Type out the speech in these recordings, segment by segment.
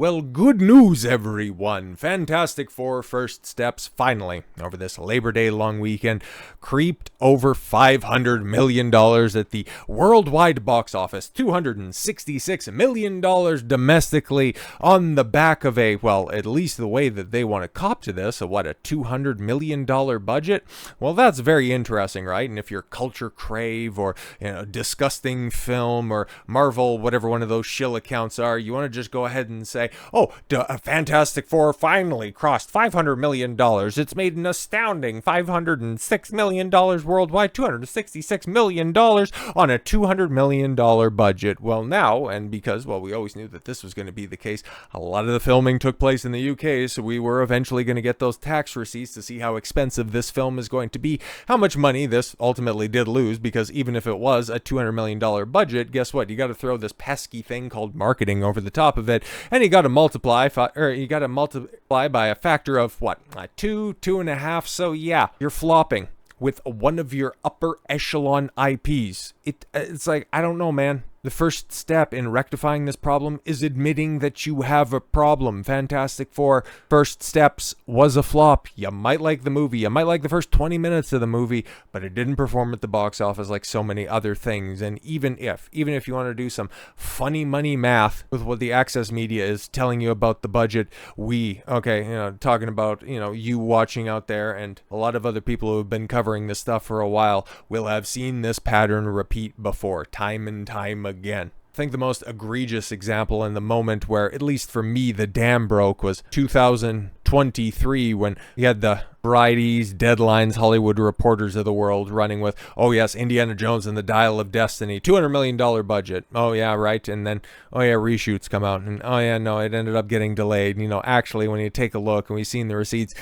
Well, good news, everyone. Fantastic Four First Steps finally, over this Labor Day long weekend, creeped over $500 million at the worldwide box office, $266 million domestically, on the back of well, at least the way that they want to cop to this, a $200 million budget? Well, that's very interesting, right? And if you're Culture Crave or, Disgusting Film or Marvel, whatever one of those shill accounts are, you want to just go ahead and say, Fantastic Four finally crossed $500 million. It's made an astounding $506 million worldwide, $266 million on a $200 million budget. Well, now, and because, we always knew that this was going to be the case, a lot of the filming took place in the UK, so we were eventually going to get those tax receipts to see how expensive this film is going to be, how much money this ultimately did lose, because even if it was a $200 million budget, guess what? You got to throw this pesky thing called marketing over the top of it, and you got to multiply by a factor of 2.5. So yeah, you're flopping with one of your upper echelon IPs. It's like, I don't know, man. The first step in rectifying this problem is admitting that you have a problem. Fantastic Four First Steps was a flop. You might like the movie. You might like the first 20 minutes of the movie, but it didn't perform at the box office like so many other things. And even if you want to do some funny money math with what the access media is telling you about the budget, talking about, you watching out there and a lot of other people who have been covering this stuff for a while will have seen this pattern repeat before, time and time again. I think the most egregious example in the moment where, at least for me, the dam broke was 2023, when you had the Varieties, Deadlines, Hollywood Reporters of the world running with, oh yes, Indiana Jones and the Dial of Destiny, $200 million budget. Oh yeah, right. And then, oh yeah, reshoots come out. And oh yeah, no, it ended up getting delayed. Actually, when you take a look and we've seen the receipts,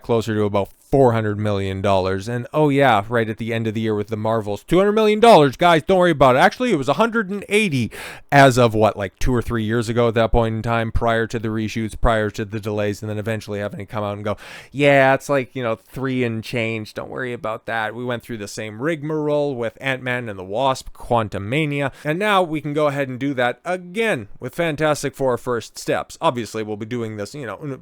closer to about $400 million. And oh yeah, right at the end of the year with the Marvels, $200 million, guys, don't worry about it. Actually, it was 180 as of 2 or 3 years ago at that point in time, prior to the reshoots, prior to the delays, and then eventually having to come out and go, yeah, it's like, 3 and change. Don't worry about that. We went through the same rigmarole with Ant-Man and the Wasp, Quantumania, and now we can go ahead and do that again with Fantastic Four First Steps. Obviously, we'll be doing this,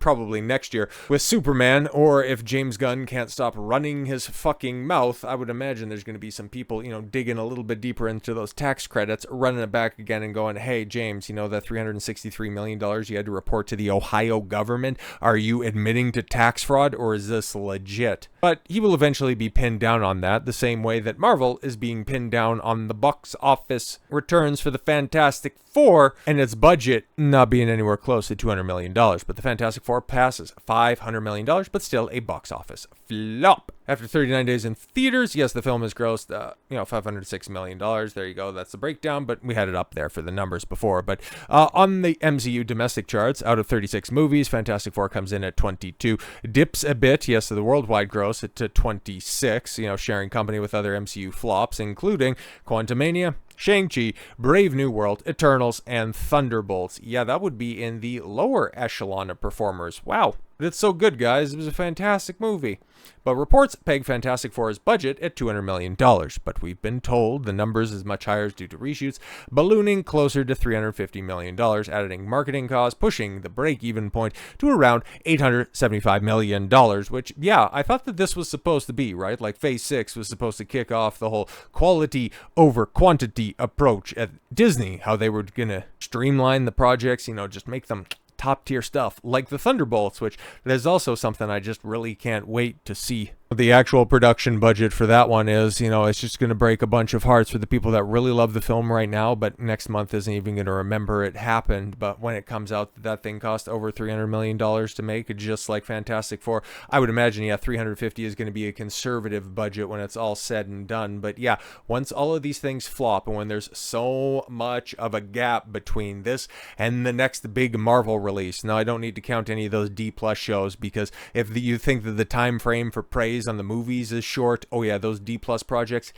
probably next year with Superman, or if James Gunn can't stop running his fucking mouth, I would imagine there's going to be some people, digging a little bit deeper into those tax credits, running it back again and going, hey, James, that $363 million you had to report to the Ohio government, are you admitting to tax fraud, or is this legit? But he will eventually be pinned down on that, the same way that Marvel is being pinned down on the box office returns for the Fantastic Four, and its budget not being anywhere close to $200 million. But the Fantastic Four passes $500 million, but still a box office flop. After 39 days in theaters, yes, the film has grossed, $506 million. There you go. That's the breakdown, but we had it up there for the numbers before. But on the MCU domestic charts, out of 36 movies, Fantastic Four comes in at 22, dips a bit, yes, to the worldwide gross to 26, sharing company with other MCU flops, including Quantumania, Shang-Chi, Brave New World, Eternals, and Thunderbolts. Yeah, that would be in the lower echelon of performers. Wow. But it's so good, guys. It was a fantastic movie. But reports peg Fantastic Four's budget at $200 million. But we've been told the numbers is much higher due to reshoots, ballooning closer to $350 million, adding marketing costs, pushing the break-even point to around $875 million, which, yeah, I thought that this was supposed to be, right? Like Phase 6 was supposed to kick off the whole quality over quantity approach at Disney, how they were going to streamline the projects, just make them top tier stuff like the Thunderbolts, which there's also something I just really can't wait to see. The actual production budget for that one is, it's just going to break a bunch of hearts for the people that really love the film right now, but next month isn't even going to remember it happened. But when it comes out that thing cost over $300 million to make, just like Fantastic Four, I would imagine, yeah, 350 is going to be a conservative budget when it's all said and done. But yeah, once all of these things flop, and when there's so much of a gap between this and the next big Marvel release, now I don't need to count any of those D+ shows, because if you think that the time frame for praise on the movies is short, oh yeah, those D+ projects,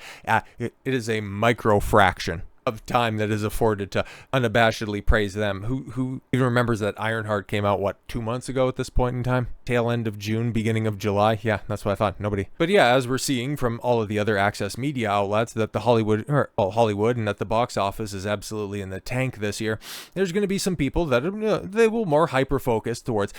it is a micro fraction of time that is afforded to unabashedly praise them. Who even remembers that Ironheart came out, what, 2 months ago at this point in time? Tail end of June, beginning of July? Yeah, that's what I thought. Nobody. But yeah, as we're seeing from all of the other access media outlets, that the Hollywood and that the box office is absolutely in the tank this year, there's going to be some people that they will more hyper-focus towards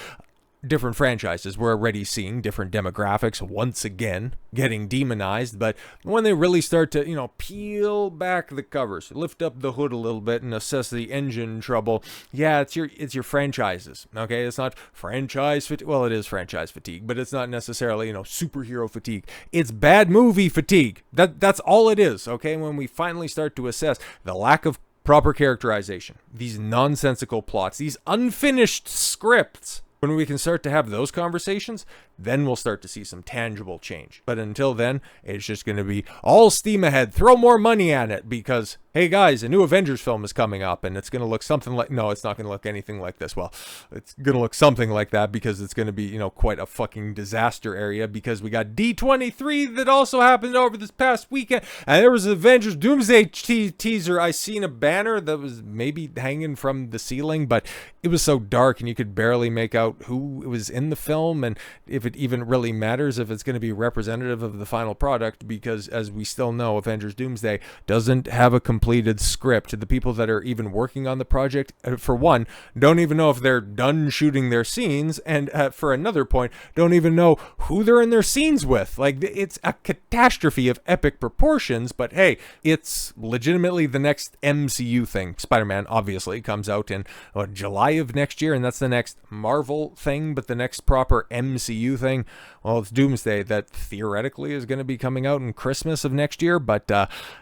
different franchises. We're already seeing different demographics once again getting demonized, but when they really start to, peel back the covers, lift up the hood a little bit and assess the engine trouble, yeah, it's your franchises, okay? It's not franchise fatigue. Well, it is franchise fatigue, but it's not necessarily, superhero fatigue. It's bad movie fatigue. That's all it is, okay? When we finally start to assess the lack of proper characterization, these nonsensical plots, these unfinished scripts, when we can start to have those conversations, then we'll start to see some tangible change. But until then, it's just going to be all steam ahead. Throw more money at it because, hey guys, a new Avengers film is coming up and it's going to look something like... No, it's not going to look anything like this. Well, it's going to look something like that because it's going to be, quite a fucking disaster area because we got D23 that also happened over this past weekend. And there was an Avengers Doomsday teaser. I seen a banner that was maybe hanging from the ceiling, but it was so dark and you could barely make out who was in the film and if it even really matters if it's going to be representative of the final product, because as we still know, Avengers Doomsday doesn't have a completed script. The people that are even working on the project, for one, don't even know if they're done shooting their scenes, and for another point, don't even know who they're in their scenes with. Like, it's a catastrophe of epic proportions, but hey, it's legitimately the next MCU thing. Spider-Man obviously comes out in July of next year, and that's the next Marvel thing, but the next proper MCU thing, well, it's Doomsday that theoretically is going to be coming out in Christmas of next year, but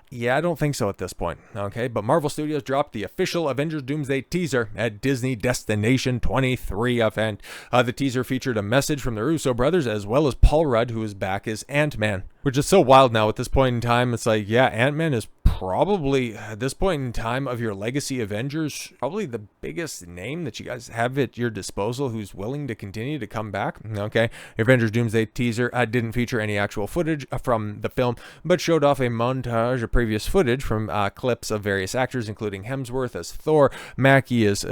yeah, I don't think so at this point, okay? But Marvel Studios dropped the official Avengers Doomsday teaser at Disney Destination 23 event. The teaser featured a message from the Russo brothers as well as Paul Rudd, who is back as Ant-Man, which is so wild now at this point in time. It's like, yeah, Ant-Man is probably, at this point in time of your legacy Avengers, probably the biggest name that you guys have at your disposal who's willing to continue to come back, okay? Avengers Doomsday teaser didn't feature any actual footage from the film, but showed off a montage of previous footage from clips of various actors, including Hemsworth as Thor, Mackie as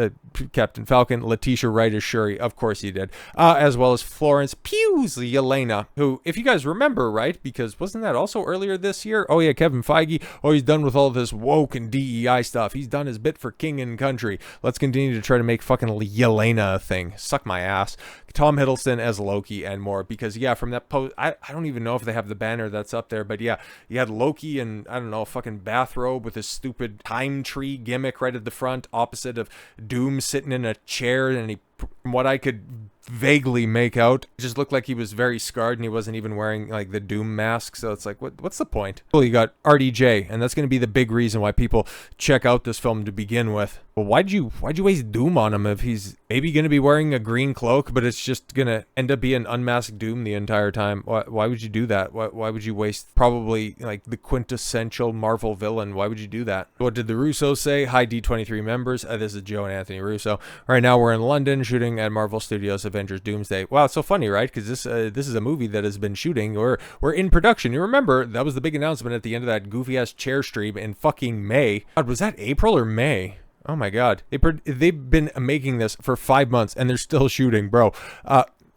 Captain Falcon, Letitia Wright as Shuri, of course he did, as well as Florence Pugh's Yelena, who, if you guys remember, right, because wasn't that also earlier this year? Oh yeah, Kevin Feige, he's done with all this woke and DEI stuff. He's done his bit for King and Country. Let's continue to try to make fucking Yelena a thing. Suck my ass. Tom Hiddleston as Loki and more, because yeah, from that post, I don't even know if they have the banner that's up there, but yeah, you had Loki in, I don't know, a fucking bathrobe with his stupid time tree gimmick right at the front, opposite of Doom sitting in a chair, and he, from what I could vaguely make out, it just looked like he was very scarred and he wasn't even wearing like the Doom mask, so it's like, what's the point? Well, you got RDJ, and that's going to be the big reason why people check out this film to begin with. Well, why'd you waste Doom on him if he's maybe going to be wearing a green cloak, but it's just going to end up being unmasked Doom the entire time? Why would you do that? Why would you waste probably like the quintessential Marvel villain? Why would you do that? What did the Russos say? Hi, D23 members. This is Joe and Anthony Russo. Right now we're in London shooting at Marvel Studios Avengers Doomsday. Wow, it's so funny, right? Because this is a movie that has been shooting, or we're in production. You remember, that was the big announcement at the end of that goofy-ass chair stream in fucking May. God, was that April or May? Oh my God. They've been making this for 5 months and they're still shooting, bro.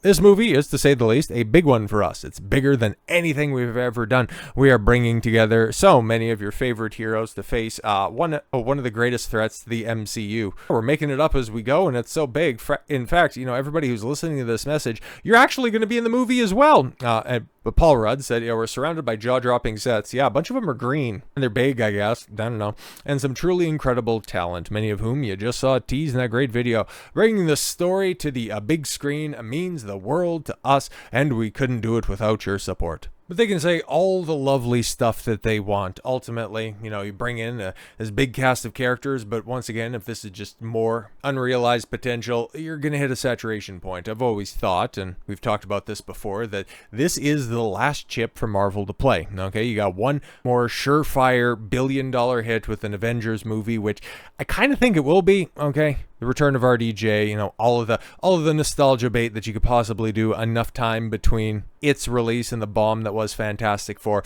This movie is, to say the least, a big one for us. It's bigger than anything we've ever done. We are bringing together so many of your favorite heroes to face one of the greatest threats to the MCU. We're making it up as we go, and it's so big. In fact, everybody who's listening to this message, you're actually going to be in the movie as well. But Paul Rudd said, we're surrounded by jaw-dropping sets. Yeah, a bunch of them are green, and they're big, I guess. I don't know. And some truly incredible talent, many of whom you just saw teased in that great video. Bringing the story to the big screen means the world to us, and we couldn't do it without your support. But they can say all the lovely stuff that they want. Ultimately, you bring in this big cast of characters, but once again, if this is just more unrealized potential, you're going to hit a saturation point. I've always thought, and we've talked about this before, that this is the last chip for Marvel to play. Okay, you got one more surefire billion-dollar hit with an Avengers movie, which I kind of think it will be, okay? The return of RDJ, all of the nostalgia bait that you could possibly do, enough time between its release and the bomb that was Fantastic Four.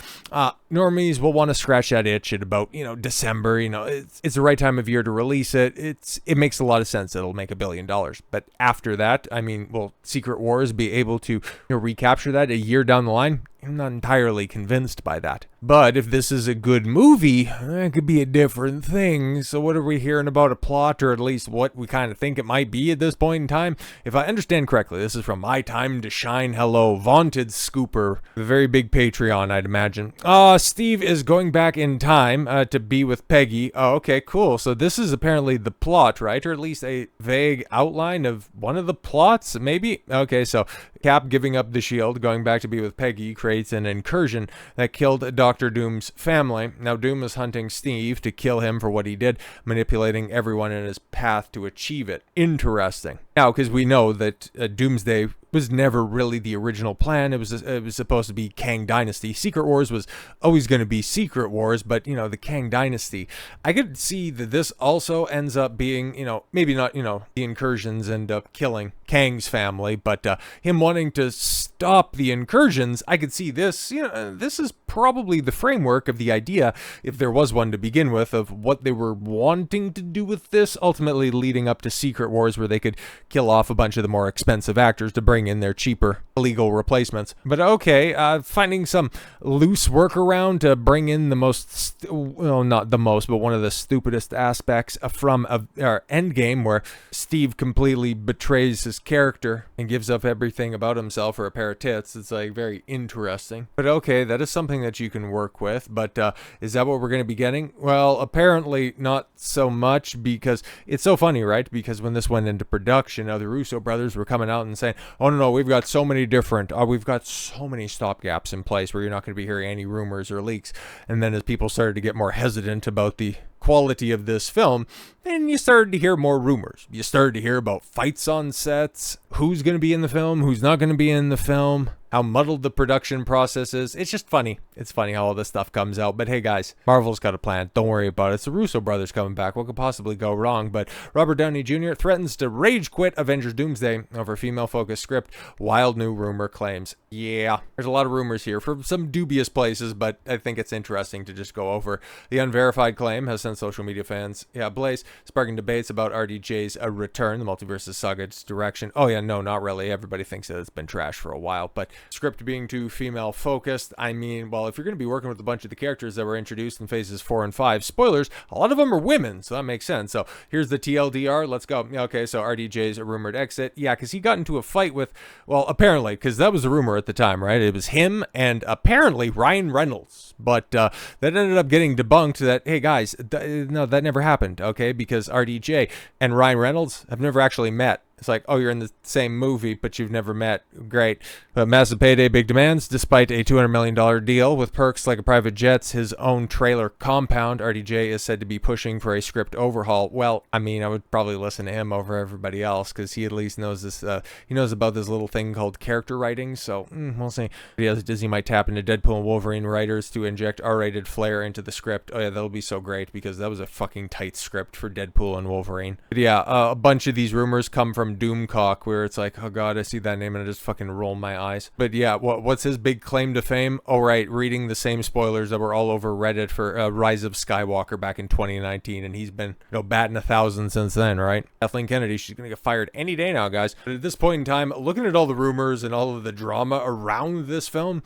normies will want to scratch that itch at about, December. It's the right time of year to release it. It makes a lot of sense. It'll make $1 billion. But after that, will Secret Wars be able to recapture that a year down the line? I'm not entirely convinced by that. But if this is a good movie, it could be a different thing. So what are we hearing about a plot, or at least what we kind of think it might be at this point in time? If I understand correctly, this is from My Time to Shine. Hello, vaunted scooper. A very big Patreon, I'd imagine. Steve is going back in time to be with Peggy. Oh, okay, cool. So this is apparently the plot, right? Or at least a vague outline of one of the plots, maybe? Okay, so Cap giving up the shield, going back to be with Peggy, creates an incursion that killed Dr. Doom's family. Now Doom is hunting Steve to kill him for what he did, manipulating everyone in his path to achieve it. Interesting. Now, because we know that Doomsday was never really the original plan. It was supposed to be Kang Dynasty. Secret Wars was always going to be Secret Wars, but, the Kang Dynasty. I could see that this also ends up being, maybe not, the incursions end up killing Kang's family, but him wanting to stop the incursions, I could see this, this is probably the framework of the idea, if there was one to begin with, of what they were wanting to do with this, ultimately leading up to Secret Wars, where they could kill off a bunch of the more expensive actors to bring in their cheaper illegal replacements. But okay, finding some loose workaround to bring in the most, not the most, but one of the stupidest aspects from Endgame, where Steve completely betrays his character and gives up everything about himself for a pair of tits. It's like very interesting. But okay, that is something that you can work with. But is that what we're going to be getting? Well, apparently not so much, because it's so funny, right? Because when this went into production, the Russo brothers were coming out and saying, oh no, we've got so many stopgaps in place where you're not going to be hearing any rumors or leaks. And then as people started to get more hesitant about the quality of this film, then you started to hear more rumors. You started to hear about fights on sets, who's going to be in the film, who's not going to be in the film, how muddled the production process is. It's just funny. It's funny how all this stuff comes out. But hey guys, Marvel's got a plan. Don't worry about it. It's the Russo brothers coming back. What could possibly go wrong? But Robert Downey Jr. threatens to rage quit Avengers Doomsday over female-focused script. Wild new rumor claims. Yeah, there's a lot of rumors here from some dubious places, but I think it's interesting to just go over. The unverified claim has sent social media fans ablaze, sparking debates about RDJ's return, the Multiverse Saga's direction. Oh yeah, no, not really. Everybody thinks that it's been trashed for a while, but script being too female focused. Well, if you're going to be working with a bunch of the characters that were introduced in phases 4 and 5, spoilers, a lot of them are women, so that makes sense. So here's the TLDR. Let's go. Okay, so RDJ's a rumored exit. Yeah, because he got into a fight with, well, apparently, because that was the rumor at the time, right? It was him and apparently Ryan Reynolds. But that ended up getting debunked that, hey guys, no, that never happened, okay? Because RDJ and Ryan Reynolds have never actually met. It's like, oh, you're in the same movie, but you've never met. Great. But massive payday, big demands. Despite a $200 million deal with perks like a private jet's, his own trailer compound, RDJ is said to be pushing for a script overhaul. Well, I would probably listen to him over everybody else, because he at least knows this. He knows about this little thing called character writing, so we'll see. Disney might tap into Deadpool and Wolverine writers to inject R-rated flair into the script. Oh yeah, that'll be so great, because that was a fucking tight script for Deadpool and Wolverine. But yeah, a bunch of these rumors come from Doomcock, where it's like, oh god, I see that name and I just fucking roll my eyes. But yeah, what's his big claim to fame? Oh right, reading the same spoilers that were all over Reddit for Rise of Skywalker back in 2019, and he's been batting 1,000 since then, right? Kathleen Kennedy, she's gonna get fired any day now, guys. But at this point in time, looking at all the rumors and all of the drama around this film,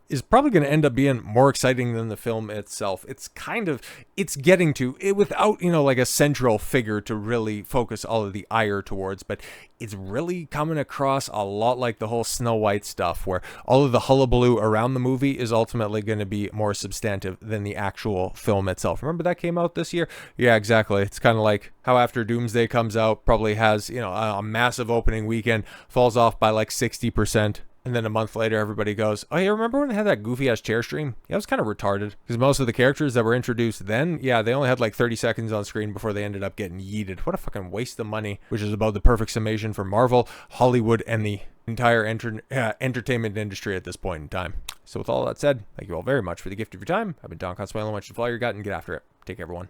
is probably going to end up being more exciting than the film itself. It's getting to it without, like a central figure to really focus all of the ire towards, but it's really coming across a lot like the whole Snow White stuff, where all of the hullabaloo around the movie is ultimately going to be more substantive than the actual film itself. Remember that came out this year? Yeah, exactly. It's kind of like how after Doomsday comes out, probably has, a massive opening weekend, falls off by like 60%. And then a month later, everybody goes, oh, yeah, remember when they had that goofy-ass chair stream? Yeah, it was kind of retarded. Because most of the characters that were introduced then, yeah, they only had like 30 seconds on screen before they ended up getting yeeted. What a fucking waste of money, which is about the perfect summation for Marvel, Hollywood, and the entire entertainment industry at this point in time. So with all that said, thank you all very much for the gift of your time. I've been Don Consuelo. I want you to follow your gut and get after it. Take care, everyone.